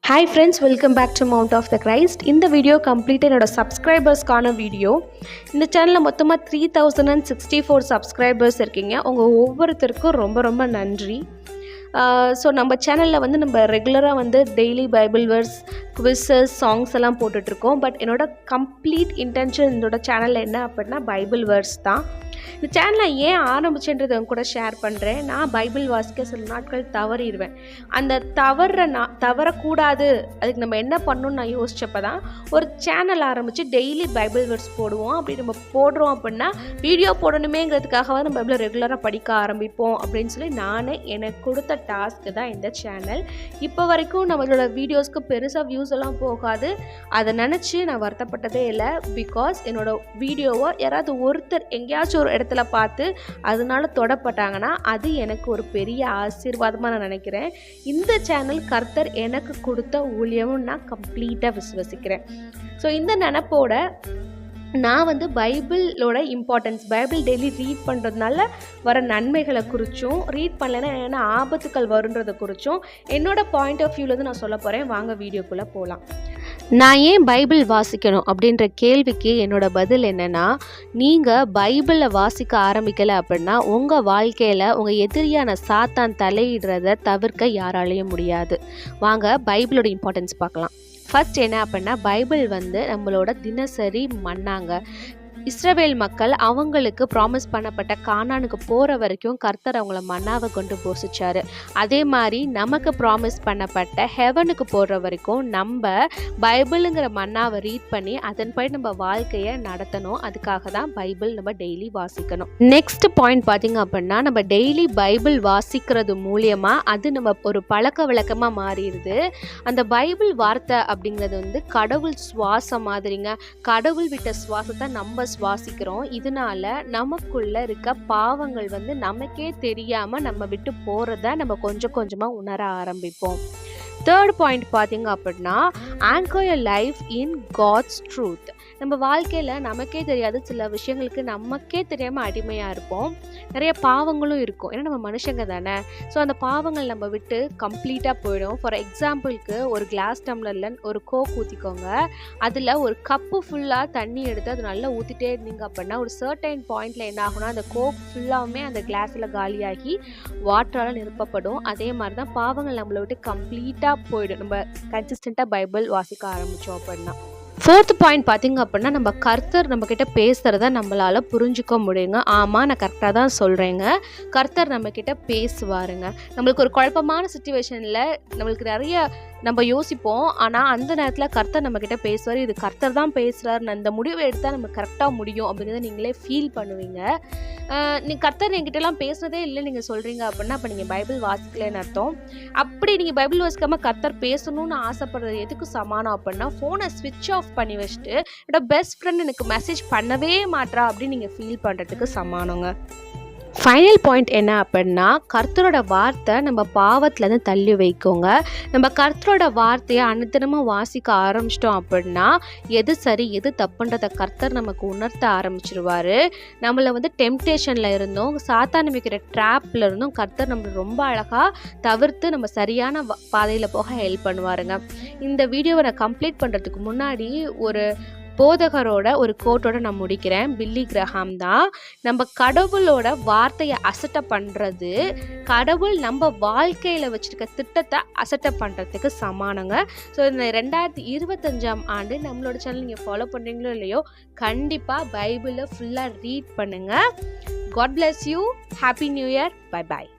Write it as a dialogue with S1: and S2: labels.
S1: Hi friends, welcome back to Mount of the Christ. இந்த video complete என்னோட சப்ஸ்கிரைபர்ஸ்க்கான video. இந்த சேனலில் மொத்தமாக 3064 சப்ஸ்கிரைபர்ஸ் இருக்கீங்க. உங்கள் ஒவ்வொருத்தருக்கும் ரொம்ப நன்றி. ஸோ நம்ம சேனலில் வந்து நம்ம ரெகுலராக வந்து daily Bible verse, quizzes, songs எல்லாம் போட்டுட்ருக்கோம். பட் என்னோட கம்ப்ளீட் இன்டென்ஷன் என்னோட சேனலில் என்ன அப்படின்னா பைபிள் வேர்ஸ் தான். இந்த சேனலை ஏன் ஆரம்பிச்சுன்றதை கூட ஷேர் பண்ணுறேன். நான் பைபிள் வாசிக்க சில நாட்கள் தவறிடுவேன். அந்த தவறக்கூடாது, அதுக்கு நம்ம என்ன பண்ணணும்னு நான் யோசிச்சப்போ தான் ஒரு சேனல் ஆரம்பித்து டெய்லி பைபிள் வேர்ஸ் போடுவோம். அப்படி நம்ம போடுறோம் அப்படின்னா வீடியோ போடணுமேங்கிறதுக்காக நம்ம பைபிளை ரெகுலராக படிக்க ஆரம்பிப்போம் அப்படின்னு சொல்லி நானே எனக்கு கொடுத்த டாஸ்க்கு தான் இந்த சேனல். இப்போ வரைக்கும் நம்மளோட வீடியோஸ்க்கு பெருசாக வியூஸ் எல்லாம் போகாது. அதை நினச்சி நான் வருத்தப்பட்டதே இல்லை. பிகாஸ் என்னோட வீடியோவை யாராவது ஒருத்தர் எங்கேயாச்சும் ஒரு இடத்துல பார்த்து அதனால தொடப்பட்டாங்கன்னா அது எனக்கு ஒரு பெரிய ஆசீர்வாதமாக நான் நினைக்கிறேன். இந்த சேனல் கர்த்தர் எனக்கு கொடுத்த ஊழியமும் நான் கம்ப்ளீட்டாக விசுவசிக்கிறேன். ஸோ இந்த நினப்போட நான் வந்து பைபிளோட இம்பார்ட்டன்ஸ், பைபிள் டெய்லி ரீட் பண்ணுறதுனால வர நன்மைகளை குறித்தும், ரீட் பண்ணலைன்னா என்ன ஆபத்துக்கள் வருன்றதை குறித்தும் என்னோட பாயிண்ட் ஆஃப் வியூலேருந்து நான் சொல்ல போகிறேன். வாங்க வீடியோக்குள்ளே போகலாம். நான் ஏன் பைபிள் வாசிக்கணும் அப்படின்ற கேள்விக்கு என்னோட பதில் என்னென்னா, நீங்கள் பைபிளை வாசிக்க ஆரம்பிக்கலை அப்படின்னா உங்கள் வாழ்க்கையில் உங்கள் எதிரியான சாத்தான் தலையிடுறதை தவிர்க்க யாராலையும் முடியாது. வாங்க பைபிளோட இம்பார்ட்டன்ஸ் பார்க்கலாம். ஃபர்ஸ்ட் என்ன அப்படின்னா, பைபிள் வந்து நம்மளோட தினசரி மன்னாங்க. இஸ்ரவேல் மக்கள் அவங்களுக்கு ப்ராமிஸ் பண்ணப்பட்ட கானானுக்கு போகிற வரைக்கும் கர்த்தர் அவங்கள மன்னாவை கொண்டு போசிச்சாரு. அதே மாதிரி நமக்கு ப்ராமிஸ் பண்ணப்பட்ட ஹெவனுக்கு போகிற வரைக்கும் நம்ம பைபிளுங்கிற மன்னாவை ரீட் பண்ணி அதன்படி நம்ம வாழ்க்கையை நடத்தணும். அதுக்காக தான் பைபிள் நம்ம டெய்லி வாசிக்கணும். நெக்ஸ்ட் பாயிண்ட் பார்த்திங்க அப்படின்னா, நம்ம டெய்லி பைபிள் வாசிக்கிறது மூலியமாக அது நம்ம ஒரு பழக்க வழக்கமாக மாறிடுது. அந்த பைபிள் வார்த்தை அப்படிங்கிறது வந்து கடவுள் சுவாசம் மாதிரிங்க. கடவுள் விட்ட சுவாசத்தை நம்ம சுவாசிக்கிறோம். இதனால நமக்குள்ள இருக்க பாவங்கள் வந்து நமக்கே தெரியாம நம்ம விட்டு போறத நம்ம கொஞ்சம் கொஞ்சமா உணர ஆரம்பிப்போம். தேர்ட் பாயிண்ட் பார்த்தீங்க அப்படின்னா, anchor your life in God's truth. நம்ம வாழ்க்கையில் நமக்கே தெரியாது சில விஷயங்களுக்கு நமக்கே தெரியாமல் அடிமையாக இருப்போம். நிறைய பாவங்களும் இருக்கும். ஏன்னா நம்ம மனுஷங்க தானே. ஸோ அந்த பாவங்கள் நம்ம விட்டு கம்ப்ளீட்டாக போயிடும். ஃபார் எக்ஸாம்பிளுக்கு ஒரு கிளாஸ் டம்ளரில் ஒரு கோக் ஊற்றிக்கோங்க. அதில் ஒரு கப்பு ஃபுல்லாக தண்ணி எடுத்து அது நல்லா ஊற்றிட்டே இருந்தீங்க அப்படின்னா ஒரு சர்டைன் பாயிண்டில் என்ன ஆகுனா அந்த கோக் ஃபுல்லாகவுமே அந்த கிளாஸில் காலியாகி வாட்டரால் நிரப்பப்படும். அதே மாதிரி தான் பாவங்கள் நம்மளை விட்டு கம்ப்ளீட்டாக போயிடும் நம்ம கன்சிஸ்டண்ட்டாக பைபிள் வாசிக்க ஆரம்பித்தோம் அப்படின்னா. ஃபோர்த் பாயிண்ட் பார்த்திங்க அப்படின்னா, நம்ம கர்த்தர் நம்மக்கிட்ட பேசுகிறத நம்மளால் புரிஞ்சுக்க முடியுங்க. ஆமாம், நான் கரெக்டாக தான் சொல்கிறேங்க. கர்த்தர் நம்மக்கிட்ட பேசுவாருங்க. நம்மளுக்கு ஒரு குழப்பமான சுச்சுவேஷனில் நம்மளுக்கு நிறைய நம்ம யோசிப்போம். ஆனால் அந்த நேரத்தில் கர்த்தர் நம்மக்கிட்ட பேசுவார். இது கர்த்தர் தான் பேசுகிறார், அந்த முடிவை எடுத்தால் நம்ம கரெக்டாக முடியும் அப்படிங்கிறத நீங்களே ஃபீல் பண்ணுவீங்க. கர்த்தர் என்கிட்டலாம் பேசுனதே இல்லை நீங்கள் சொல்கிறீங்க அப்படின்னா அப்போ நீங்கள் பைபிள் வாசிக்கலன்னு அர்த்தம். அப்படி நீங்கள் பைபிள் வாசிக்காமல் கர்த்தர் பேசணும்னு ஆசைப்படுறது எதுக்கு சமானம் அப்படின்னா, ஃபோனை ஸ்விட்ச் ஆஃப் பண்ணி வச்சுட்டு என்னோட பெஸ்ட் ஃப்ரெண்ட் எனக்கு மெசேஜ் பண்ணவே மாட்டா அப்படின்னு நீங்கள் ஃபீல் பண்ணுறதுக்கு சமானங்க. ஃபைனல் பாயிண்ட் என்ன அப்படின்னா, கர்த்தரோட வார்த்தை நம்ம பாவத்துலேருந்து தள்ளி வைக்கோங்க. நம்ம கர்த்தரோட வார்த்தையை அனுதினமாக வாசிக்க ஆரம்பிச்சிட்டோம் அப்படின்னா எது சரி எது தப்புன்றதை கர்த்தர் நமக்கு உணர்த்த ஆரம்பிச்சிருவார். நம்மளை வந்து டெம்டேஷனில் இருந்தோம், சாத்தான் வைக்கிற ட்ராப்பில் இருந்தும் கர்த்தர் நம்மளை ரொம்ப அழகாக தவிர்த்து நம்ம சரியான பாதையில் போக ஹெல்ப் பண்ணுவாருங்க. இந்த வீடியோவை நான் கம்ப்ளீட் பண்ணுறதுக்கு முன்னாடி ஒரு போதகரோட ஒரு கோட்டோட நான் முடிக்கிறேன். பில்லி கிரஹாம் தான். நம்ம கடவுளோட வார்த்தையை அசட்டை பண்ணுறது கடவுள் நம்ம வாழ்க்கையில் வச்சுருக்க திட்டத்தை அசட்டை பண்ணுறதுக்கு சமானங்க. ஸோ இந்த 2025ஆம் ஆண்டு நம்மளோட சேனல் நீங்கள் ஃபாலோ பண்ணுறீங்களோ இல்லையோ கண்டிப்பாக பைபிளை ஃபுல்லாக ரீட் பண்ணுங்கள். God bless you. Happy new year. Bye bye.